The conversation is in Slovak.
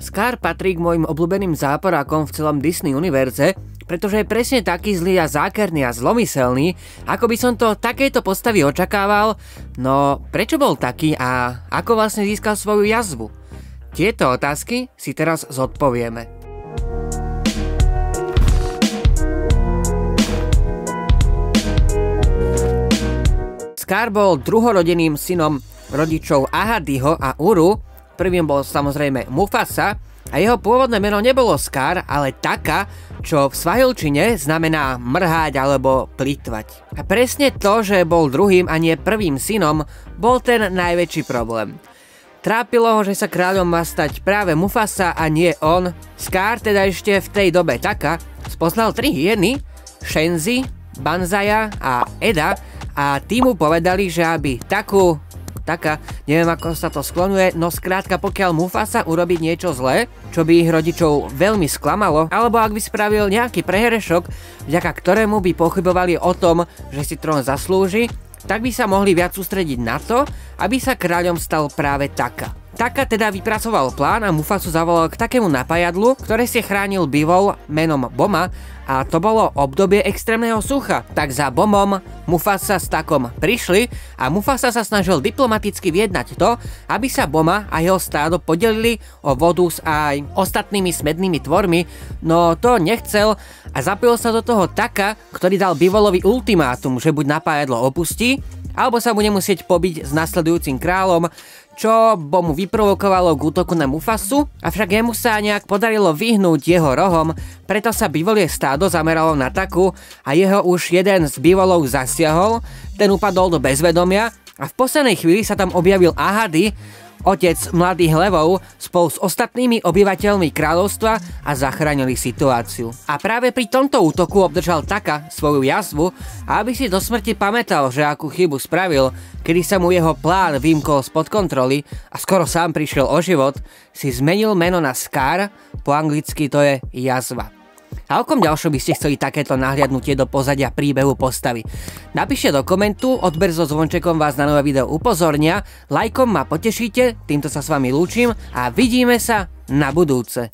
Scar patrí k mojim obľúbeným záporákom v celom Disney univerze, pretože je presne taký zlý a zákerný a zlomyselný, ako by som to takejto postavy očakával. No, prečo bol taký a ako vlastne získal svoju jazvu? Tieto otázky si teraz zodpovieme. Scar bol druhorodeným synom rodičov Ahadiho a Uru. Prvým bol samozrejme Mufasa a jeho pôvodné meno nebolo Scar, ale Taka, čo v svahilčine znamená mrhať alebo plýtvať. A presne to, že bol druhým a nie prvým synom, bol ten najväčší problém. Trápilo ho, že sa kráľom má stať práve Mufasa a nie on. Scar teda ešte v tej dobe Taka spoznal 3 hyeny, Shenzi, Banzaya a Eda, a tí mu povedali, že aby Taka, neviem ako sa to sklonuje, no skrátka pokiaľ Mufasa urobí niečo zlé, čo by ich rodičov veľmi sklamalo, alebo ak by spravil nejaký prehrešok, vďaka ktorému by pochybovali o tom, že si trón zaslúži, tak by sa mohli viac sústrediť na to, aby sa kráľom stal práve Taka. Taka teda vypracoval plán a Mufasu zavolal k takému napájadlu, ktoré si chránil bivol menom Boma, a to bolo obdobie extrémneho sucha. Tak za Bomom Mufasa s Takom prišli a Mufasa sa snažil diplomaticky vyjednať to, aby sa Boma a jeho stádo podelili o vodu s aj ostatnými smednými tvormi, no to nechcel a zapojil sa do toho Taka, ktorý dal bivolovi ultimátum, že buď napájadlo opustí, alebo sa bude musieť pobiť s nasledujúcim kráľom, čo Bomu vyprovokovalo k útoku na Mufasu, avšak jemu sa nejak podarilo vyhnúť jeho rohom, preto sa bivolie stádo zameralo na Taku a jeho už jeden z bivolov zasiahol, ten upadol do bezvedomia a v poslednej chvíli sa tam objavil Ahadi, otec mladých levov, spolu s ostatnými obyvateľmi kráľovstva a zachránili situáciu. A práve pri tomto útoku obdržal Taka svoju jazvu a aby si do smrti pamätal, že akú chybu spravil, kedy sa mu jeho plán vymkol spod kontroly a skoro sám prišiel o život, si zmenil meno na Scar, po anglicky to je jazva. A o kom ďalšom by ste chceli takéto nahliadnutie do pozadia príbehu postavy? Napíšte do komentu, odber so zvončekom vás na nové video upozornia, lajkom ma potešíte, týmto sa s vami lúčim a vidíme sa na budúce.